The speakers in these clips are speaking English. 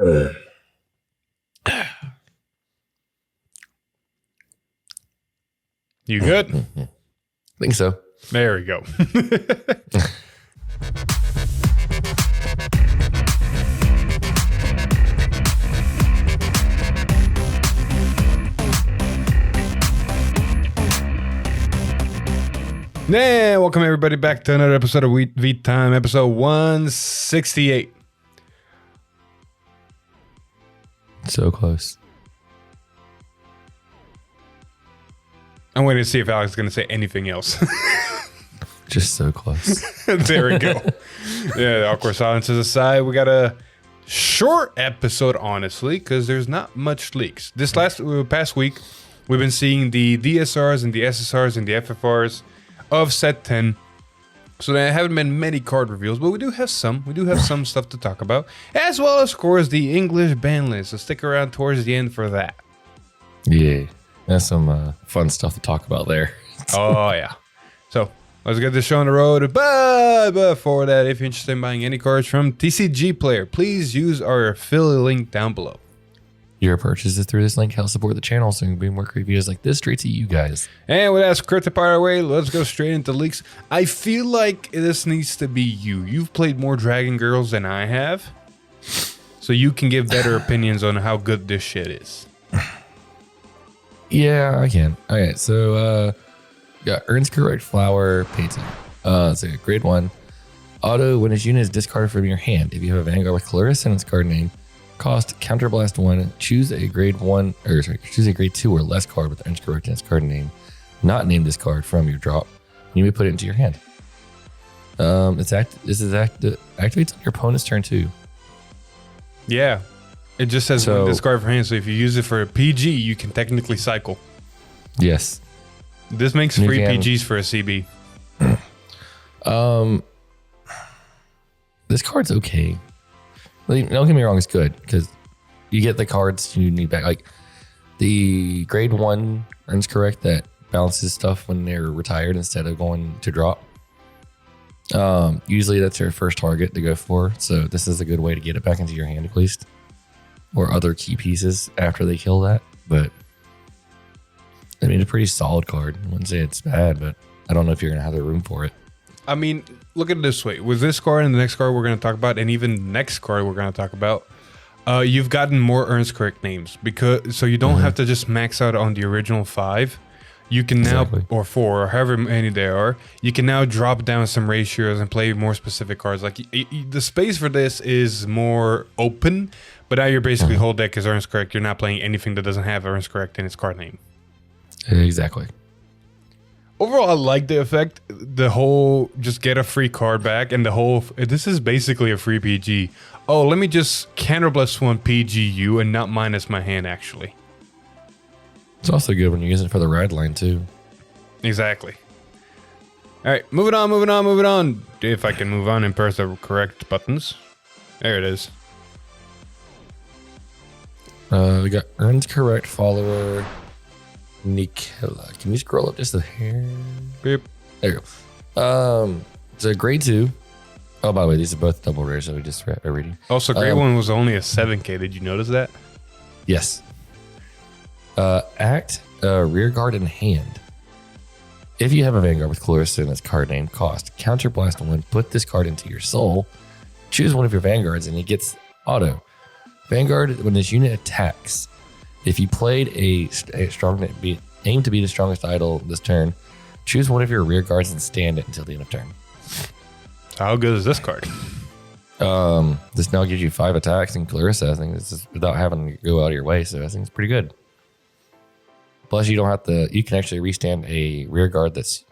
You good? Think so. There we go. Nah, welcome everybody back to another episode of Wheat Time, episode 168. So close. I'm waiting to see if Alex is going to say anything else. Just so close. There we go. Yeah, the awkward silences aside, we got a short episode, honestly, because there's not much leaks. This past week, we've been seeing the DSRs and the SSRs and the FFRs of set 10. So there haven't been many card reveals, but we do have some. We do have some stuff to talk about, as well as, of course, the English ban list. So stick around towards the end for that. Yeah, that's some fun stuff to talk about there. Oh, yeah. So let's get this show on the road. But before that, if you're interested in buying any cards from TCG Player, please use our affiliate link down below. Your purchases through this link help support the channel so we can bring more great videos like this straight to you guys. And with that scripted part away, let's go straight into leaks. I feel like this needs to be you. You've played more Dragon Girls than I have, so you can give better opinions on how good this shit is. Yeah, I can. Okay, so got Ernst Correct Flower Payton. It's a grade 1. Auto, when its unit is discarded from your hand. If you have a Vanguard with Clarissa in its card name, cost Counterblast 1, choose a grade 2 or less card with Ernst Correct in its card name. Not name this card from your drop. You may put it into your hand. This activates on your opponent's turn too. Yeah. It just says when discard from hand, so if you use it for a PG, you can technically cycle. Yes. This makes free PGs for a CB. This card's okay. Like, don't get me wrong, it's good because you get the cards you need back. Like the grade 1 Ernst Correct that balances stuff when they're retired instead of going to drop. Usually that's your first target to go for. So this is a good way to get it back into your hand at least. Or other key pieces after they kill that. But I mean, it's a pretty solid card. I wouldn't say it's bad, but I don't know if you're going to have the room for it. I mean, look at it this way. With this card and the next card we're going to talk about, and even the next card we're going to talk about, you've gotten more Ernst Correct names. So you don't have to just max out on the original 5. You can now, or 4, or however many there are, you can now drop down some ratios and play more specific cards. Like the space for this is more open, but now you're basically whole deck is Ernst Correct. You're not playing anything that doesn't have Ernst Correct in its card name. Exactly. Overall, I like the effect. The whole just get a free card back, and the whole this is basically a free PG. Oh, let me just Counterblast 1 PG you and not minus my hand actually. It's also good when you use it for the ride line too. Exactly. All right, moving on. If I can move on and press the correct buttons. There it is. We got Ernst Correct Follower Nikela. Can you scroll up just a hair? Beep. There you go. It's a grade 2. Oh, by the way, these are both double rare, so we just are reading. Also, grade 1 was only a 7K. Did you notice that? Yes. Act rear guard in hand. If you have a Vanguard with Clarissa in its card name, cost Counterblast 1, put this card into your soul, choose one of your Vanguards, and it gets auto. Vanguard, when this unit attacks, if you played a strong aim to be the strongest idol this turn, choose one of your rear guards and stand it until the end of turn. How good is this card? This now gives you 5 attacks in Clarissa. I think this is without having to go out of your way, so I think it's pretty good. Plus, you don't have to. You can actually restand a rear guard that's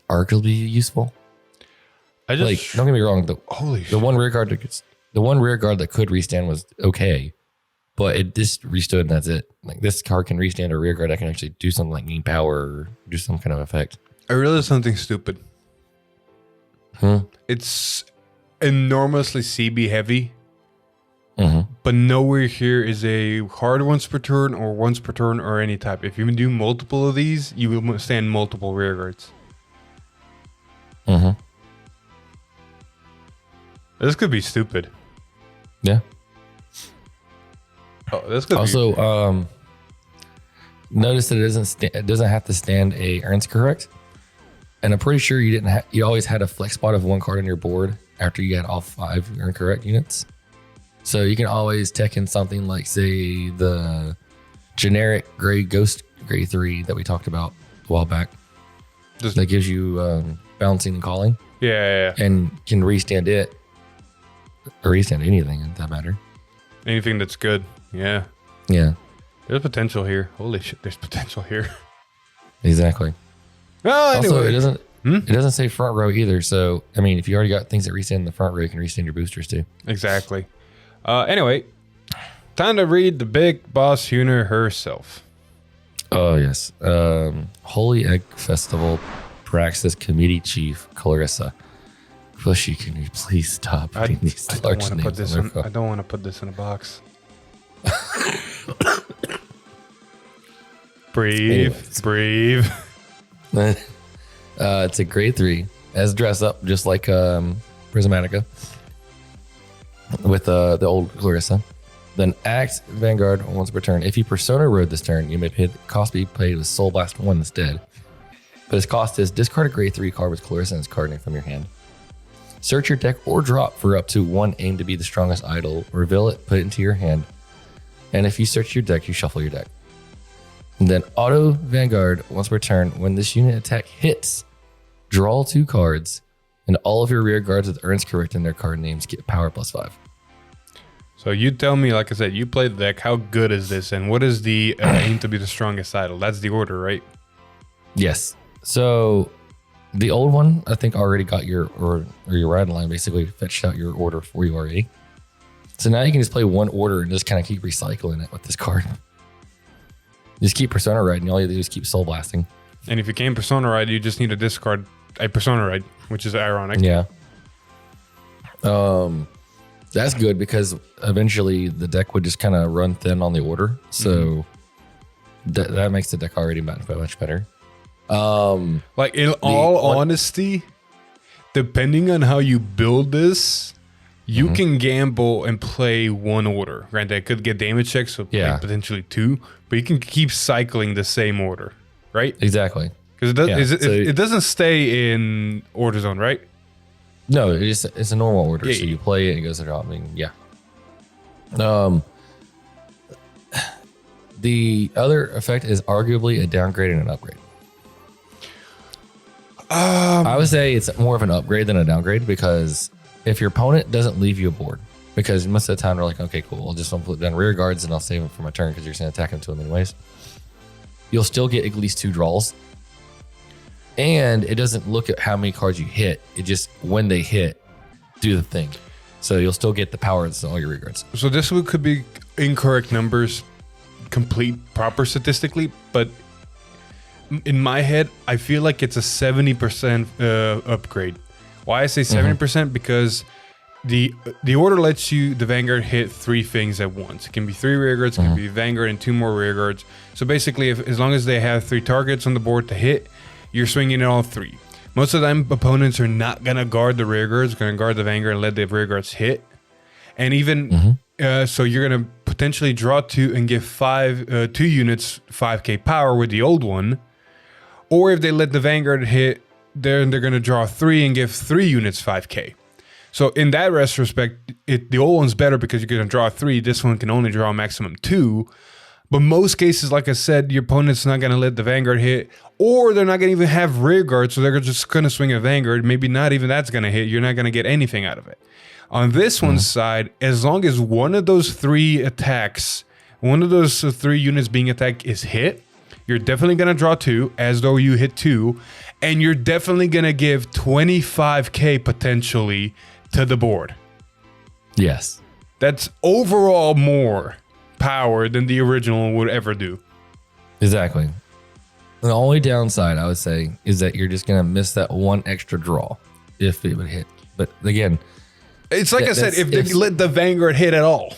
arguably useful. Don't get me wrong. The one rear guard that could restand was okay, but it just restood and that's it. Like this card can restand a rear guard that can actually do something like gain power or do some kind of effect. I realized something stupid. It's enormously CB heavy. But nowhere here is a hard once per turn or any type. If you do multiple of these, you will stand multiple rear guards. Mm-hmm. This could be stupid. Yeah. Oh, that's good. Also, notice that it doesn't have to stand a earns correct. And I'm pretty sure you always had a flex spot of one card on your board after you had all 5 earn correct units. So you can always tech in something like, say, the generic gray ghost gray 3 that we talked about a while back. That gives you bouncing and calling. Yeah. And can restand it or restand anything in that matter. Anything that's good. Yeah. Yeah. There's potential here. Holy shit, there's potential here. Exactly. Well, anyway. Also, it doesn't say front row either. So, I mean, if you already got things that restand in the front row, you can restand your boosters too. Exactly. Anyway, time to read the big boss Huner herself. Oh, yes. Holy Egg Festival Praxis Committee Chief Clarissa. Bushy, can you please stop putting these large names on their phone? I don't want to put this in a box. Breathe. It's a grade 3 as dress up just like Prismatica with the old Clarissa. Then act Vanguard once per turn. If you Persona Road this turn, you may pay the cost be paid with Soul Blast 1 instead. But his cost is discard a grade 3 card with Clarissa and its card name from your hand. Search your deck or drop for up to 1 aim to be the strongest idol. Reveal it, put it into your hand. And if you search your deck, you shuffle your deck. And then auto Vanguard once per turn. When this unit attack hits, draw 2 cards, and all of your rear guards with earns correct in their card names get power +5. So you tell me, like I said, you play the deck. How good is this? And what is the aim to be the strongest idol? That's the order, right? Yes. So the old one, I think, already got your ride line, basically fetched out your order for you already. So now you can just play one order and just kind of keep recycling it with this card. Just keep Persona Ride, and all you do is keep Soul Blasting. And if you can't Persona Ride, you just need to discard a Persona Ride, which is ironic. Yeah. That's good because eventually the deck would just kind of run thin on the order. So that makes the deck already much better. Like in all honesty, depending on how you build this, you can gamble and play one order. Granted, it could get damage checks, so play potentially 2, but you can keep cycling the same order, right? Exactly. Because it doesn't stay in order zone, right? No, it's a normal order. So you play it and it goes to drop. I mean, yeah. The other effect is arguably a downgrade and an upgrade. I would say it's more of an upgrade than a downgrade because if your opponent doesn't leave you a board, because most of the time they're like, okay, cool, I'll just put down rear guards and I'll save them for my turn because you're going to attack them to them anyways. You'll still get at least 2 draws. And it doesn't look at how many cards you hit. It just, when they hit, do the thing. So you'll still get the power of all your rear guards. So this could be incorrect numbers, complete proper statistically, but in my head, I feel like it's a 70% upgrade. Why I say 70%? Because the order lets you, the Vanguard, hit 3 things at once. It can be 3 rear guards, it can be Vanguard and 2 more rear guards. So basically, as long as they have 3 targets on the board to hit, you're swinging it all 3. Most of the time, opponents are not going to guard the rear guards, going to guard the Vanguard and let the rear guards hit. And even, so you're going to potentially draw 2 and give 2 units 5k power with the old one. Or if they let the Vanguard hit, they're going to draw 3 and give 3 units 5k. So in that retrospect, the old one's better because you're going to draw 3. This one can only draw a maximum 2. But most cases, like I said, your opponent's not going to let the Vanguard hit, or they're not going to even have rear guard, so they're just going to swing a Vanguard. Maybe not even that's going to hit. You're not going to get anything out of it. On this one's side, as long as one of those 3 attacks, one of those 3 units being attacked is hit, you're definitely going to draw 2, as though you hit 2, and you're definitely going to give 25k potentially to the board. Yes. That's overall more power than the original would ever do. Exactly. The only downside, I would say, is that you're just going to miss that 1 extra draw if it would hit. But again, it's like I said, if they let the Vanguard hit at all.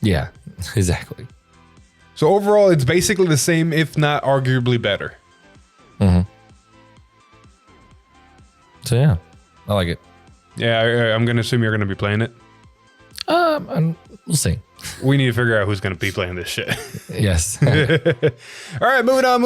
Yeah, exactly. So overall, it's basically the same, if not arguably better. So yeah, I like it. Yeah, I'm going to assume you're going to be playing it. I'm We'll see. We need to figure out who's going to be playing this shit. Yes. All right, moving on.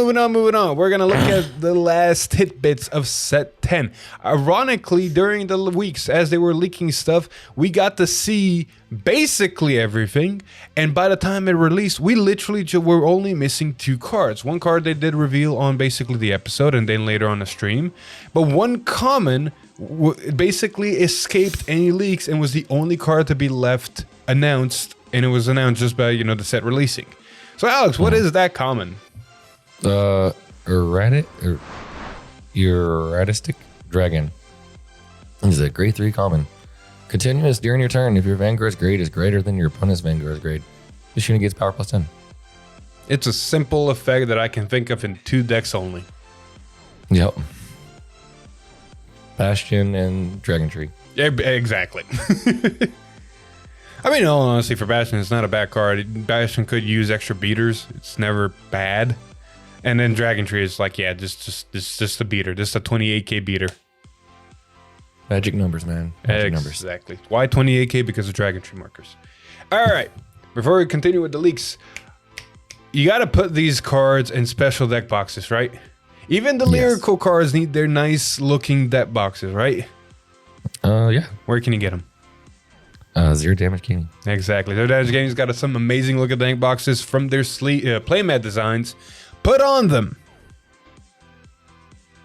We're going to look at the last tidbits of set 10. Ironically, during the weeks as they were leaking stuff, we got to see basically everything. And by the time it released, we literally were only missing 2 cards. One card they did reveal on basically the episode and then later on the stream. But one common basically escaped any leaks and was the only card to be left announced. And it was announced just by, the set releasing. So, Alex, what is that common? Erratic Dragon. This is a grade 3 common. Continuous during your turn. If your Vanguard's grade is greater than your opponent's Vanguard's grade, this unit gets power plus 10. It's a simple effect that I can think of in 2 decks only. Yep. Bastion and Dragon Tree. Yeah, exactly. I mean, in all honesty, for Bastion, it's not a bad card. Bastion could use extra beaters. It's never bad. And then Dragon Tree is like, yeah, just a beater. Just a 28k beater. Magic numbers, man. Magic numbers. Exactly. Why 28k? Because of Dragon Tree markers. All right. Before we continue with the leaks, you got to put these cards in special deck boxes, right? Even the Lyrical cards need their nice looking deck boxes, right? Yeah. Where can you get them? Zero Damage Gaming. Exactly. Zero Damage Gaming's got some amazing looking deck boxes from their playmat designs. Put on them.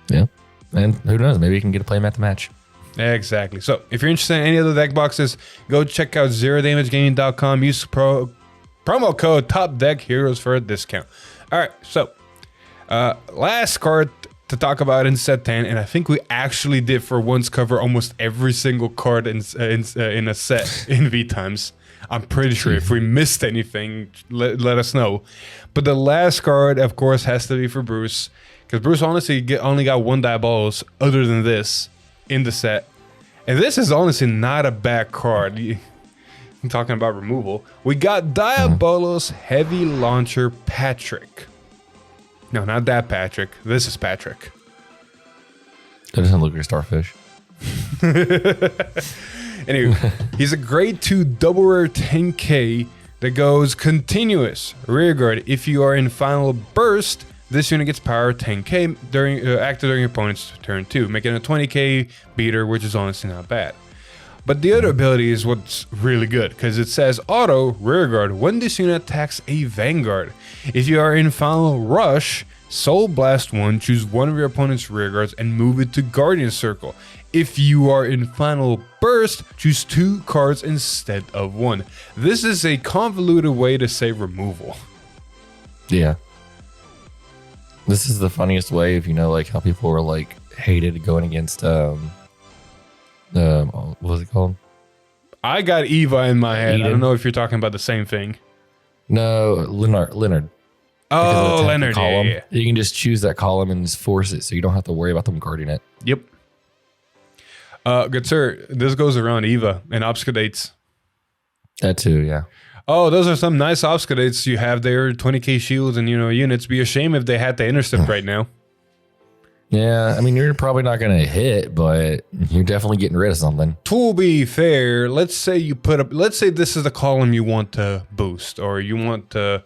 Yeah. And who knows? Maybe you can get a playmat to match. Exactly. So if you're interested in any other deck boxes, go check out zerodamagegaming.com. Use promo code TOPDECKHEROES for a discount. All right. So last card to talk about in set 10, and I think we actually did for once cover almost every single card in a set in V times. I'm pretty sure if we missed anything, let us know. But the last card, of course, has to be for Bruce, because Bruce honestly only got 1 Diabolos other than this in the set. And this is honestly not a bad card. I'm talking about removal. We got Diabolos Heavy Launcher Patrick. No, not that Patrick. This is Patrick. That doesn't look like a starfish. Anyway, he's a grade 2 double rare 10k that goes continuous rearguard. If you are in final burst, this unit gets power 10k active during your opponent's turn 2, making a 20k beater, which is honestly not bad. But the other ability is what's really good, because it says auto rearguard when this unit attacks a Vanguard. If you are in final rush, Soul Blast 1, choose one of your opponent's rearguards and move it to Guardian Circle. If you are in final burst, choose 2 cards instead of 1. This is a convoluted way to say removal. Yeah. This is the funniest way if you know like how people were like hated going against what was it called? I got Eva in my head. Eden. I don't know if you're talking about the same thing. No, Leonard. Oh, Leonard. Yeah. You can just choose that column and just force it, so you don't have to worry about them guarding it. Yep. Good sir, this goes around Eva and obscudates. That too, yeah. Oh, those are some nice obscudates you have there. 20k shields and units. Be a shame if they had to intercept right now. Yeah, I mean you're probably not gonna hit, but you're definitely getting rid of something. To be fair, let's say you put up. Let's say this is the column you want to boost, or you want to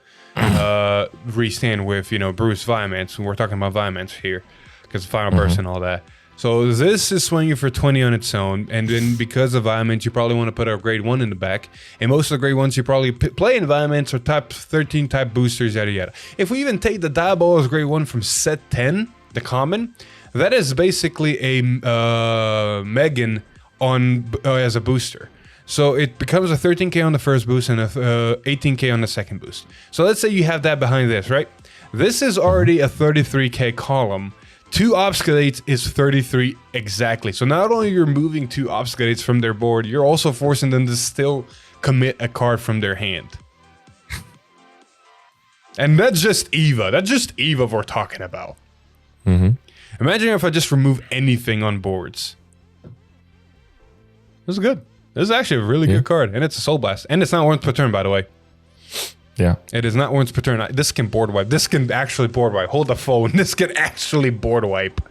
restand with, Bruce Violence. We're talking about Violence here, because final burst and all that. So this is swinging for 20 on its own, and then because of Violence, you probably want to put a grade 1 in the back. And most of the grade 1s you probably play in Violence or type 13 type boosters, yada yada. If we even take the Diabolos grade 1 from set 10, the common, that is basically a Megan on as a booster. So it becomes a 13k on the first boost and a 18k on the second boost. So let's say you have that behind this, right? This is already a 33k column. 2 obsculates is 33 exactly. So not only you're moving 2 obsculates from their board, you're also forcing them to still commit a card from their hand. And that's just Eva. That's just Eva we're talking about. Imagine if I just remove anything on boards. This is good. This is actually a really good card, and it's a Soul Blast, and it's not once per turn, by the way. Yeah, it is not once per turn. This can board wipe. This can actually board wipe. Hold the phone. This can actually board wipe.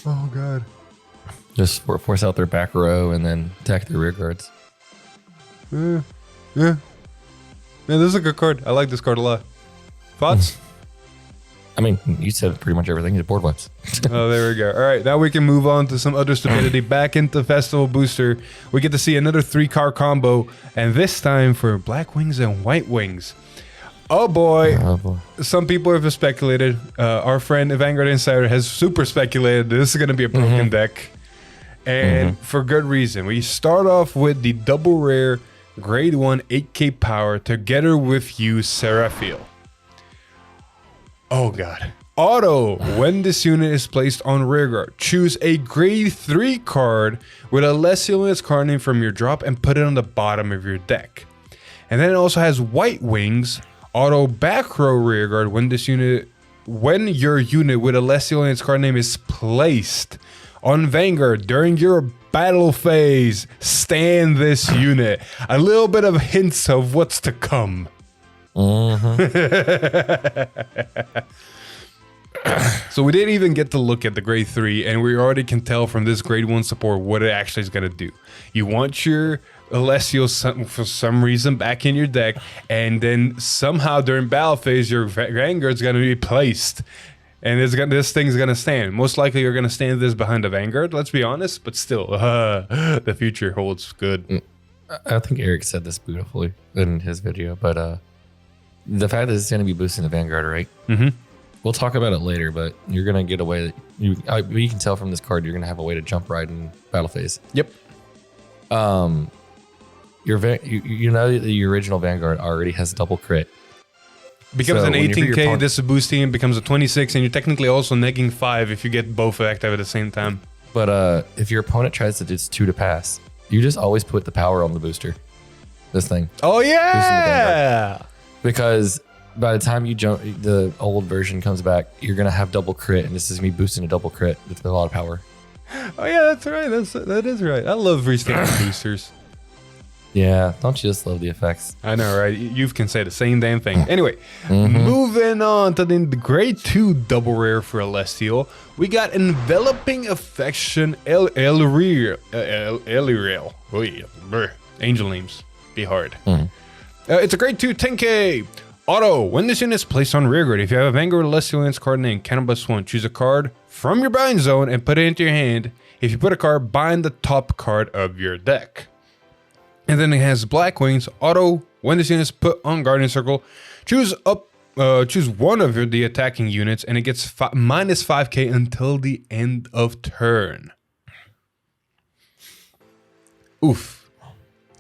Oh god. Just force out their back row and then attack their rear guards. Yeah. Man, this is a good card. I like this card a lot. Thoughts? I mean, you said pretty much everything. You board wipes. Oh, there we go. All right, now we can move on to some other stupidity. Back into Festival Booster, we get to see another 3-card combo, and this time for Black Wings and White Wings. Oh boy. Some people have speculated. Our friend Vanguard Insider has super speculated this is going to be a broken deck. And for good reason. We start off with the double rare grade 1 8k power together with you, Seraphiel. Oh god. Auto, when this unit is placed on rearguard, choose a grade 3 card with a less its card name from your drop and put it on the bottom of your deck. And then it also has White Wings, auto back row rearguard when your unit with a less its card name is placed on Vanguard during your battle phase. Stand this unit. A little bit of hints of what's to come. So we didn't even get to look at the grade 3, and we already can tell from this grade 1 support what it actually is going to do. You want your Alessio for some reason back in your deck, and then somehow during battle phase your Vanguard's going to be placed, and this thing's going to stand. Most likely you're going to stand this behind the Vanguard, let's be honest, but still, the future holds good. I think Eric said this beautifully in his video, but the fact that it's going to be boosting the Vanguard, right? We'll talk about it later, but you're going to get a way that you can tell from this card, you're going to have a way to jump right in battle phase. Yep. You know that the original Vanguard already has double crit. Becomes an 18k, this is boosting, it becomes a 26, and you're technically also negging 5 if you get both active at the same time. But if your opponent tries to just 2 to pass, you just always put the power on the booster. This thing. Oh, yeah! Because by the time you jump, the old version comes back, you're going to have double crit, and this is me boosting a double crit with a lot of power. Oh, yeah, that's right. That is right. I love restanding boosters. Yeah, don't you just love the effects? I know, right? You can say the same damn thing. Anyway, moving on to the grade 2 double rare for Celestial, we got Enveloping Affection Lyrical. Angel names. Be hard. It's a grade 2 10k. Auto, when this unit is placed on rearguard, if you have a Vanguard Celestial card named Cannabis 1, choose a card from your bind zone and put it into your hand. If you put a card, bind the top card of your deck. And then it has Black Wings. Auto, when this unit is put on Guardian Circle, choose one of the attacking units, and it gets minus 5k until the end of turn. Oof.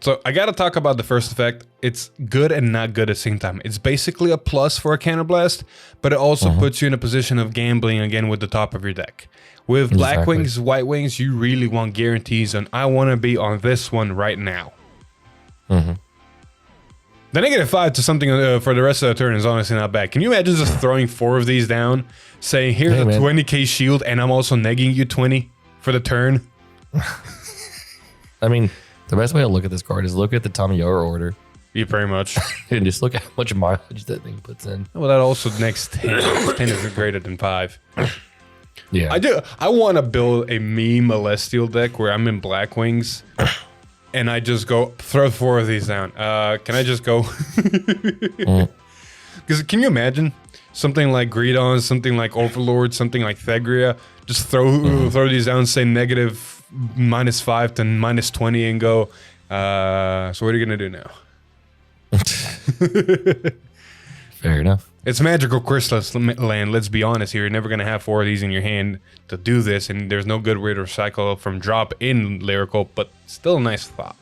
So I gotta talk about the first effect. It's good and not good at the same time. It's basically a plus for a Cannon Blast, but it also puts you in a position of gambling again with the top of your deck. With Black Wings, White Wings, you really want guarantees on, I want to be on this one right now. The -5 to something for the rest of the turn is honestly not bad. Can you imagine just throwing 4 of these down, saying, here's a 20k shield, and I'm also negging you 20 for the turn? I mean, the best way to look at this card is look at the Tamiyoa order. Yeah, pretty much. And just look at how much mileage that thing puts in. Well, that also next 10. 10 is greater than 5. Yeah. I want to build a meme Celestial deck where I'm in Black Wings and I just go, throw 4 of these down. Can I just go? Because can you imagine something like Greedon, something like Overlord, something like Thegria? Just throw these down, say negative -5 to -20 and go, so what are you going to do now? Fair enough. It's magical Chrysalis land, let's be honest here. You're never going to have 4 of these in your hand to do this, and there's no good way to recycle from drop in Lyrical, but still a nice thought.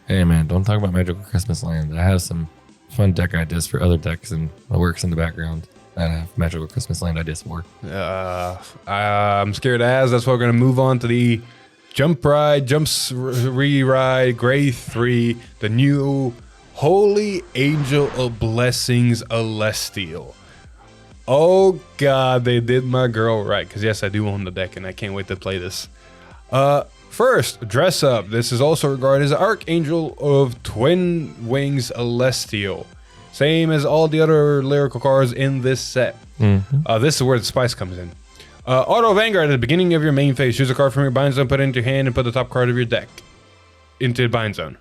Hey man, don't talk about magical Christmas land. I have some fun deck ideas for other decks and what works in the background. I have magical Christmas land ideas for. I'm scared to ask. That's why we're going to move on to the Jumps Re-Ride Grade 3, the new Holy Angel of Blessings Celestial. Oh god, they did my girl right, because yes, I do own the deck and I can't wait to play this. First, Dress Up. This is also regarded as Archangel of Twin Wings Celestial. Same as all the other Lyrical cards in this set. This is where the spice comes in. Auto Vanguard at the beginning of your main phase. Choose a card from your bind zone, put it into your hand, and put the top card of your deck into the bind zone.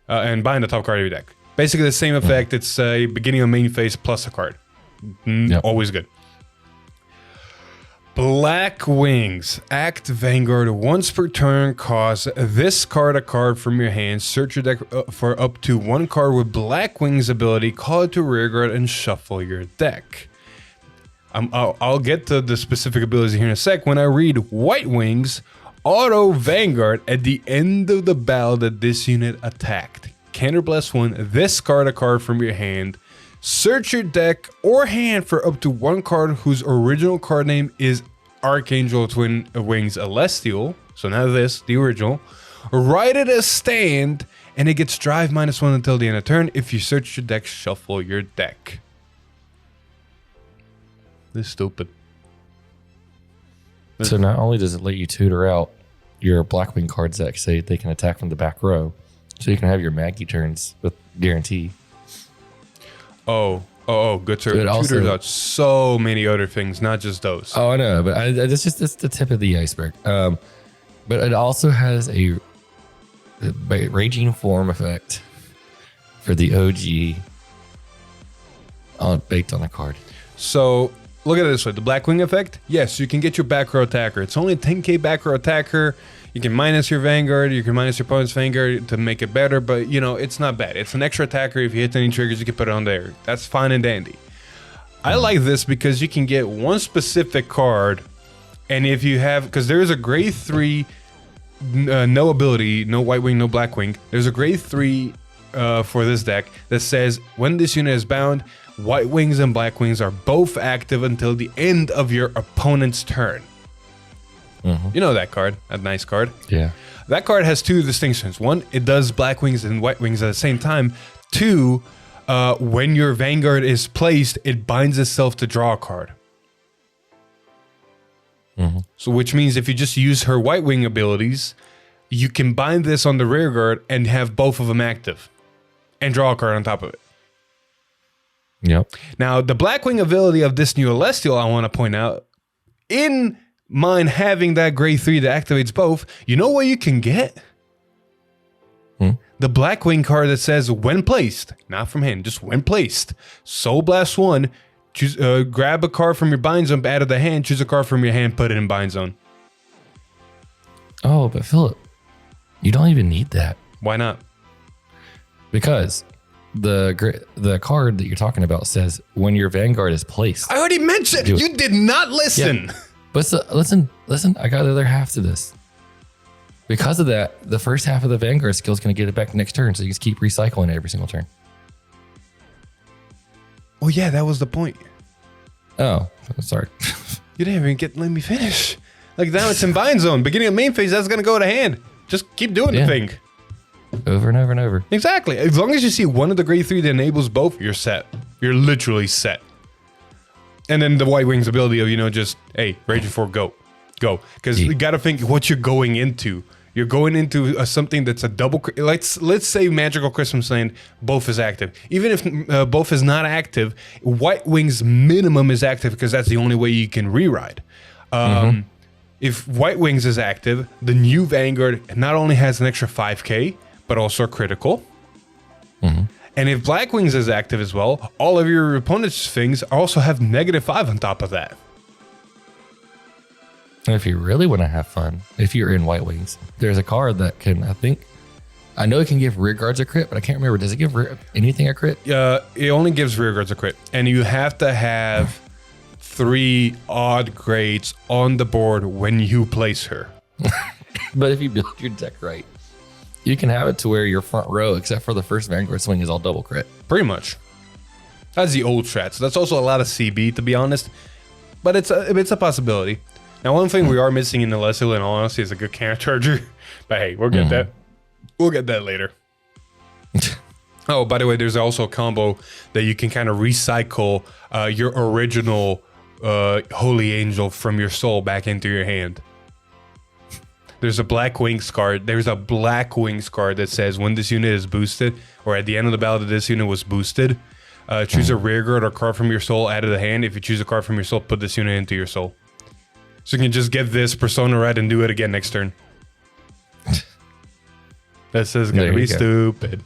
And bind the top card of your deck. Basically the same effect. It's a beginning of main phase plus a card. Always good. Black Wings. Act Vanguard once per turn. Cause discard a card from your hand. Search your deck for up to one card with Black Wings ability. Call it to rearguard and shuffle your deck. I'll get to the specific abilities here in a sec. When I read White Wings, Auto Vanguard at the end of the battle that this unit attacked. Counterblast 1, discard a card from your hand. Search your deck or hand for up to one card whose original card name is Archangel Twin Wings Celestial. So now this, the original. Write it as stand, and it gets drive -1 until the end of turn. If you search your deck, shuffle your deck. This is stupid. So not only does it let you tutor out your Blackwing cards that say they can attack from the back row, so you can have your Maggie turns with guarantee. Oh, good sir. It Tutors also out so many other things, not just those. Oh, I know, but it's the tip of the iceberg. But it also has a Raging Form effect for the OG baked on the card. So look at it this way. The Blackwing effect, yes, you can get your back row attacker. It's only a 10k back row attacker. You can minus your Vanguard, you can minus your opponent's Vanguard to make it better, but you know, it's not bad. It's an extra attacker. If you hit any triggers, you can put it on there. That's fine and dandy. I like this because you can get one specific card, and if you have, because there is a grade 3, no ability, no White Wing, no Blackwing. There's a grade 3 for this deck that says when this unit is bound, White Wings and Black Wings are both active until the end of your opponent's turn. You know that card, that nice card. Yeah. That card has two distinctions. One, it does Black Wings and White Wings at the same time. Two, when your Vanguard is placed, it binds itself to draw a card. So which means if you just use her White Wing abilities, you can bind this on the rear guard and have both of them active and draw a card on top of it. Yep. Now, the Blackwing ability of this new Celestial, I want to point out, in mine having that grade 3 that activates both, you know what you can get? The Blackwing card that says when placed, not from hand, just when placed. Soul Blast 1, choose, grab a card from your bind zone, out of the hand, choose a card from your hand, put it in bind zone. Oh, but Philip, you don't even need that. Why not? Because the card that you're talking about says when your Vanguard is placed. I already mentioned, you did not listen. Yeah. But listen, I got the other half to this. Because of that, the first half of the Vanguard skill is going to get it back next turn, so you just keep recycling it every single turn. Oh yeah, that was the point. Oh, sorry. You didn't even let me finish. Like now it's in bind zone. Beginning of main phase, that's going to go to hand. Just keep doing the thing. Over and over and over. Exactly. As long as you see one of the grade 3 that enables both, you're set. You're literally set. And then the White Wings ability of, you know, just, hey, Raging 4, go. Go. Because you got to think what you're going into. You're going into something that's a double... Let's say Magical Christmas Land, both is active. Even if both is not active, White Wings minimum is active because that's the only way you can reride. If White Wings is active, the new Vanguard not only has an extra 5k, but also a critical. And if Black Wings is active as well, all of your opponent's things also have -5 on top of that. And if you really want to have fun, if you're in White Wings, there's a card that can, I know it can give rear guards a crit, but I can't remember. Does it give anything a crit? It only gives rear guards a crit. And you have to have 3 odd grades on the board when you place her. But if you build your deck right, you can have it to where your front row, except for the first Vanguard swing, is all double crit. Pretty much. That's the old strat. So that's also a lot of CB, to be honest. But it's a possibility. Now, one thing we are missing in the Celestial, in all honesty, is a good counter charger. But hey, we'll get that. We'll get that later. Oh, by the way, there's also a combo that you can kind of recycle your original Holy Angel from your soul back into your hand. There's a Black Wings card. There's a Black Wings card that says when this unit is boosted, or at the end of the battle that this unit was boosted, choose a rear guard or card from your soul out of the hand. If you choose a card from your soul, put this unit into your soul. So you can just get this Persona right and do it again next turn. This is going to be stupid.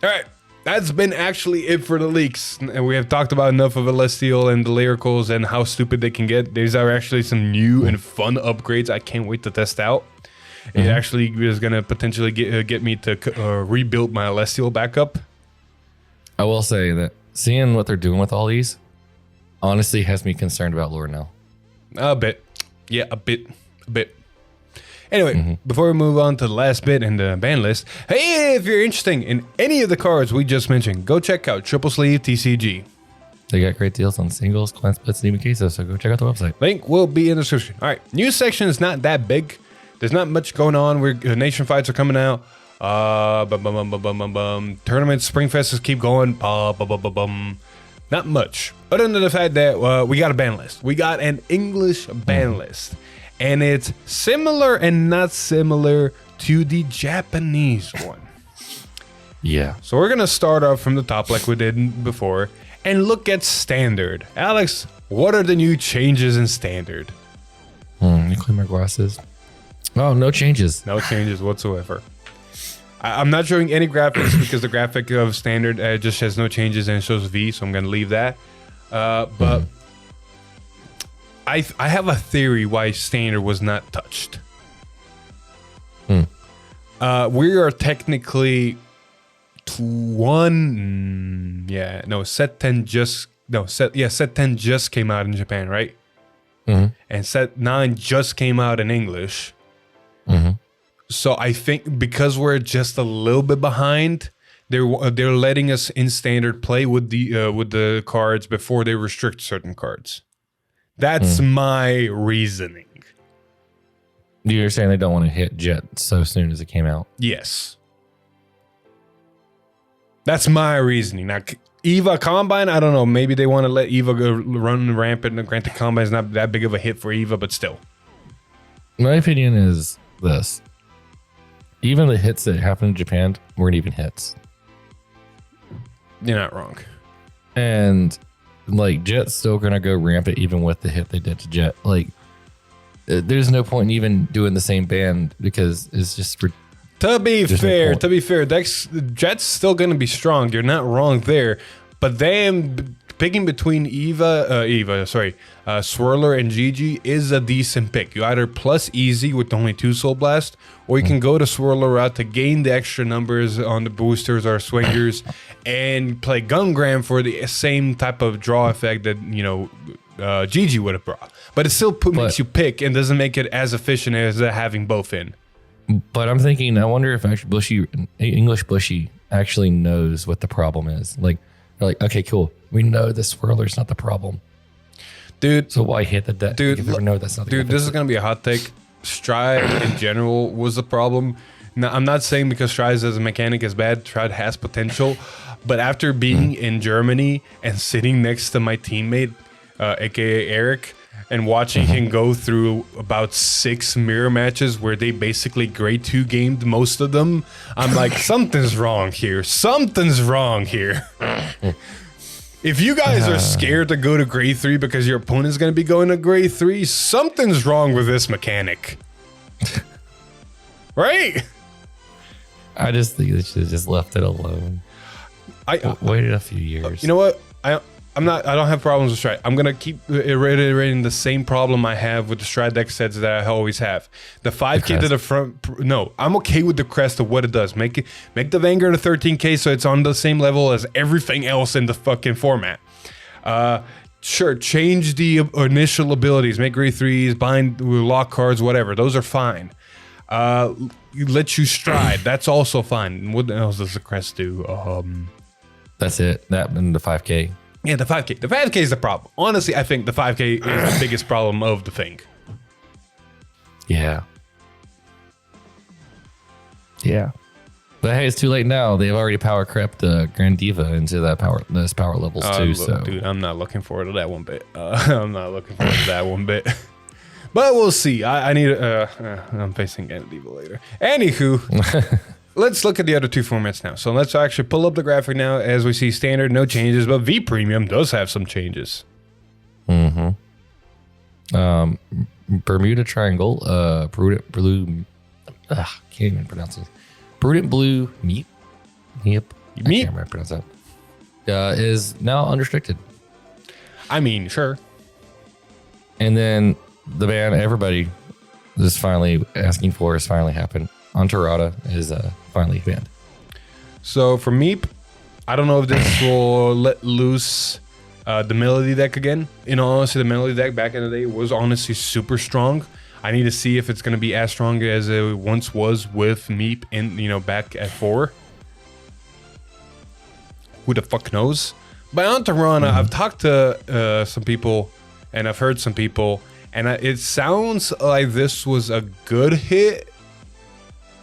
All right. That's been actually it for the leaks. And we have talked about enough of Celestial and the Lyricals and how stupid they can get. These are actually some new and fun upgrades I can't wait to test out. It actually is going to potentially get me to rebuild my Celestial back up. I will say that seeing what they're doing with all these honestly has me concerned about lore now. A bit. Yeah, a bit. Anyway, before we move on to the last bit in the ban list, hey, if you're interested in any of the cards we just mentioned, go check out Triple Sleeve TCG. They got great deals on singles, clan splits, and even cases, so go check out the website. Link will be in the description. All right, news section is not that big. There's not much going on. Nation fights are coming out. Tournaments, Spring Fests keep going. Not much. Other than the fact that we got a ban list. We got an English ban list. And it's similar and not similar to the Japanese one. Yeah. So we're going to start off from the top like we did before and look at Standard. Alex, what are the new changes in Standard? You clean my glasses. Oh, no changes. No changes whatsoever. I'm not showing any graphics because the graphic of Standard just has no changes and it shows V, so I'm going to leave that. But I have a theory why Standard was not touched. We are technically set 10 just came out in Japan, right? And set 9 just came out in English. So I think because we're just a little bit behind, they're letting us in Standard play with the cards before they restrict certain cards. That's my reasoning. You're saying they don't want to hit Jet so soon as it came out? Yes. That's my reasoning. Now, EVA Combine, I don't know. Maybe they want to let EVA go run rampant. Granted, Combine is not that big of a hit for EVA, but still. My opinion is this. Even the hits that happened in Japan weren't even hits. You're not wrong. And like Jet's still gonna go rampant even with the hit they did to Jet. Like there's no point in even doing the same band because it's just to be fair, Jet's still gonna be strong. You're not wrong there. But then picking between Swirler and Gigi is a decent pick. You either plus easy with only 2 Soul Blast, or you can go to Swirler route to gain the extra numbers on the boosters or swingers and play Gungram for the same type of draw effect that, Gigi would have brought. But it still makes you pick and doesn't make it as efficient as having both in. But I'm thinking, I wonder if actually English Bushy actually knows what the problem is. Like, they're like, okay, cool. We know the Swirler's not the problem. Dude. So why hit the deck? Dude, that's not dude, this is going to be a hot take. Stride in general was the problem. Now, I'm not saying because Stride as a mechanic is bad. Stride has potential. But after being in Germany and sitting next to my teammate, aka Eric, and watching him go through about 6 mirror matches where they basically grade 2 gamed most of them, I'm like, something's wrong here. Something's wrong here. If you guys are scared to go to grade 3 because your opponent's going to be going to grade 3, something's wrong with this mechanic. Right? I just think they should have just left it alone. I waited a few years. You know what? I don't have problems with Stride. I'm gonna keep reiterating the same problem I have with the Stride deck sets that I always have. The 5K to the front. No, I'm okay with the crest of what it does. Make the Vanguard a 13K so it's on the same level as everything else in the fucking format. Sure, change the initial abilities. Make grade 3s, bind, lock cards, whatever. Those are fine. Let you Stride. That's also fine. What else does the crest do? That's it. That and the 5K. Yeah, the 5K. The 5K is the problem. Honestly, I think the 5K is the biggest problem of the thing. Yeah. Yeah. But hey, it's too late now. They've already power crept Grand Diva into those power levels too. So, dude, I'm not looking forward to that one bit. But we'll see. I need. I'm facing Grand Diva later. Anywho. Let's look at the other 2 formats now. So let's actually pull up the graphic now. As we see, Standard, no changes, but V Premium does have some changes. Bermuda Triangle, Prudent Blue. Can't even pronounce it. Prudent Blue Meep. I can't remember how to pronounce that. Is now unrestricted. I mean, sure. And then the ban everybody is finally asking for has finally happened. Enterada is finally banned. So for Meep, I don't know if this will let loose the Melody deck again. In all honesty, the Melody deck back in the day was honestly super strong. I need to see if it's going to be as strong as it once was with Meep in, back at 4. Who the fuck knows? But on to Rana, I've talked to some people and I've heard some people, and it sounds like this was a good hit,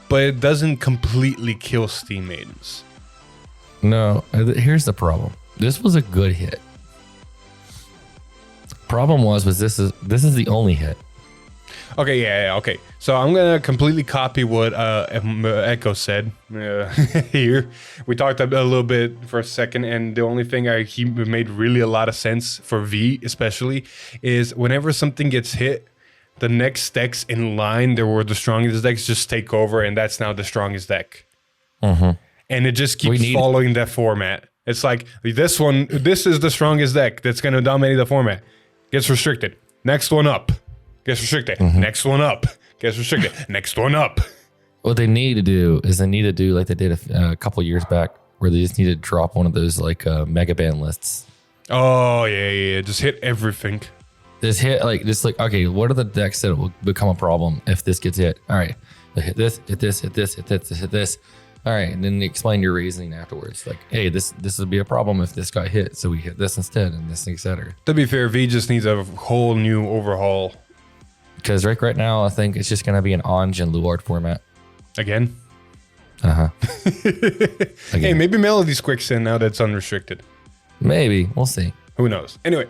but it doesn't completely kill Steam Maidens. No, here's the problem. This was a good hit. Problem was this is the only hit. Okay, yeah, okay. So I'm gonna completely copy what Echo said here. We talked a little bit for a second, and the only thing he made really a lot of sense for V, especially, is whenever something gets hit, the next decks in line, there were the strongest decks, just take over, and that's now the strongest deck. And it just keeps following that format. It's like this is the strongest deck that's gonna dominate the format. Gets restricted. Next one up. Gets restricted. Next one up. Gets restricted. Next one up. What they need to do is like they did a couple years back, where they just need to drop one of those like mega ban lists. Oh yeah. Just hit everything. Just hit okay. What are the decks that will become a problem if this gets hit? All right, hit this, hit this, hit this, hit this, hit this. All right, and then explain your reasoning afterwards. Like, hey, this would be a problem if this got hit, so we hit this instead, and this, etc. To be fair, V just needs a whole new overhaul. Because right now, I think it's just going to be an Anj and Luard format. Again? Again. Hey, maybe Melody's Quicksand now that it's unrestricted. Maybe. We'll see. Who knows? Anyway,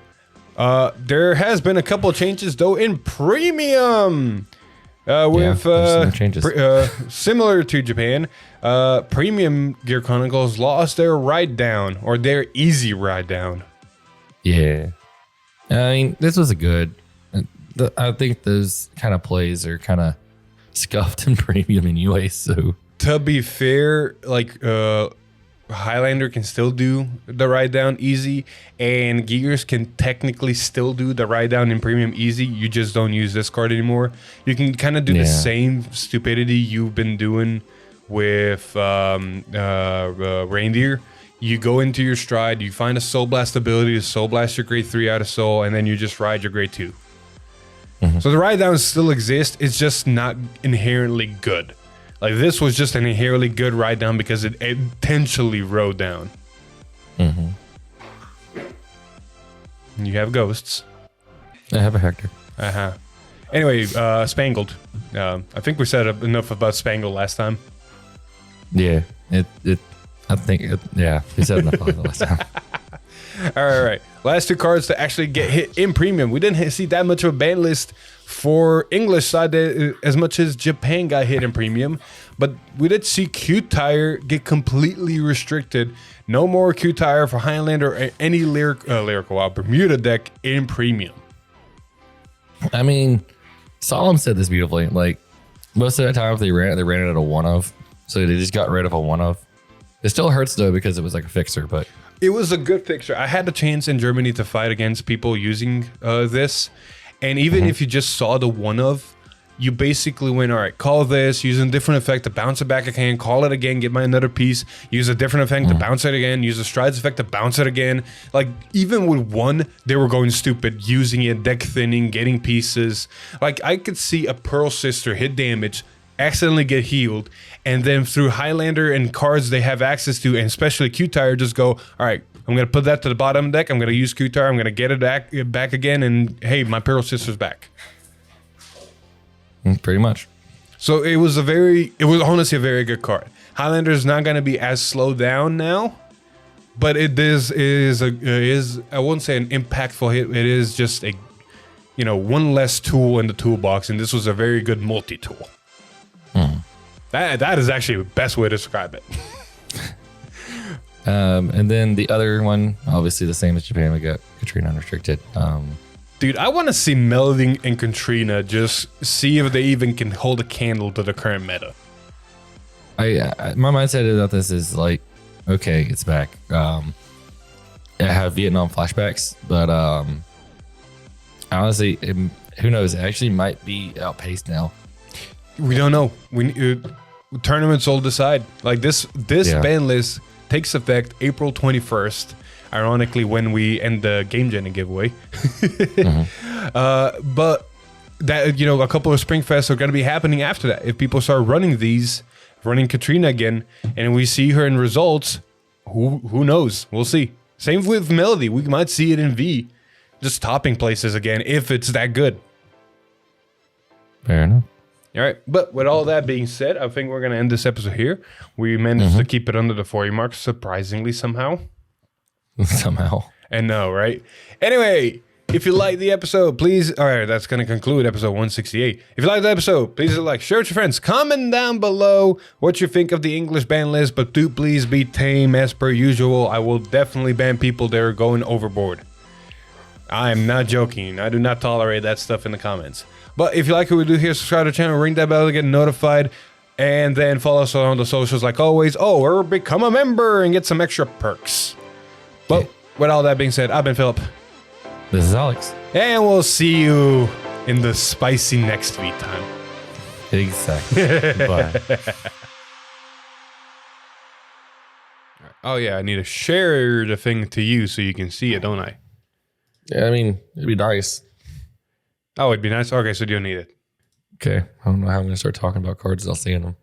there has been a couple of changes, though, in Premium. Similar to Japan, Premium Gear Chronicles lost their ride down, or their easy ride down. Yeah. I mean, this was a good... I think those kind of plays are kind of scuffed in Premium anyway, so... To be fair, like, Highlander can still do the ride down easy, and Gears can technically still do the ride down in Premium easy. You just don't use this card anymore. You can kind of do the same stupidity you've been doing with Reindeer. You go into your stride, you find a Soul Blast ability to Soul Blast your grade 3 out of Soul, and then you just ride your grade 2. So the ride downs still exist. It's just not inherently good. Like, this was just an inherently good ride down because it intentionally rode down. You have ghosts. I have a Hector. Anyway, Spangled. I think we said enough about Spangled last time. Yeah, we said enough about it last time. All right. Last two cards to actually get hit in Premium. We didn't see that much of a ban list for English side as much as Japan got hit in Premium, but we did see Q-Tire get completely restricted. No more Q-Tire for Highlander or any Lyrical Bermuda deck in Premium. I mean, Solemn said this beautifully. Like, most of the time if they ran it at a one of, so they just got rid of a one of. It still hurts though because it was like a fixer, but it was a good fixture. I had the chance in Germany to fight against people using this. And even if you just saw the one of, you basically went, all right, call this, use a different effect to bounce it back again, call it again, get my another piece, use a different effect to bounce it again, use a strides effect to bounce it again. Like, even with one, they were going stupid, using it, deck thinning, getting pieces. Like, I could see a Pearl Sister hit damage, accidentally get healed, and then through Highlander and cards they have access to, and especially Q-Tire, just go, all right, I'm going to put that to the bottom deck, I'm going to use Q-Tire, I'm going to get it back again, and hey, my Pearl Sister's back. Pretty much. So it was honestly a very good card. Highlander is not going to be as slowed down now, but it is I won't say an impactful hit, it is just a, one less tool in the toolbox, and this was a very good multi-tool. That is actually the best way to describe it. And then the other one, obviously the same as Japan, we got Katrina unrestricted. Dude, I want to see Melody and Katrina just see if they even can hold a candle to the current meta. My mindset about this is like, okay, it's back. I have Vietnam flashbacks, but honestly, who knows? It actually might be outpaced now. We don't know. Tournaments will decide. Like this ban list takes effect April 21st. Ironically, when we end the Game Gen giveaway. But that, a couple of Spring Fests are going to be happening after that. If people start running Katrina again, and we see her in results, who knows? We'll see. Same with Melody. We might see it in V, just topping places again if it's that good. Fair enough. All right, but with all that being said, I think we're going to end this episode here. We managed to keep it under the 40 mark, surprisingly somehow. And no, right? Anyway, if you like the episode, please... All right, that's going to conclude episode 168. If you like the episode, please like, share with your friends. Comment down below what you think of the English ban list, but do please be tame as per usual. I will definitely ban people that are going overboard. I am not joking. I do not tolerate that stuff in the comments. But if you like what we do here, subscribe to the channel, ring that bell to get notified, and then follow us on the socials like always. Oh, or become a member and get some extra perks. But with all that being said, I've been Philip. This is Alex. And we'll see you in the spicy next week time. Exactly. Bye. Oh, yeah, I need to share the thing to you so you can see it, don't I? Yeah, I mean, it'd be nice. Oh, it'd be nice? Okay, so you don't need it. Okay. I don't know how I'm going to start talking about cards without seeing them.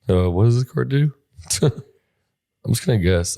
What does this card do? I'm just going to guess.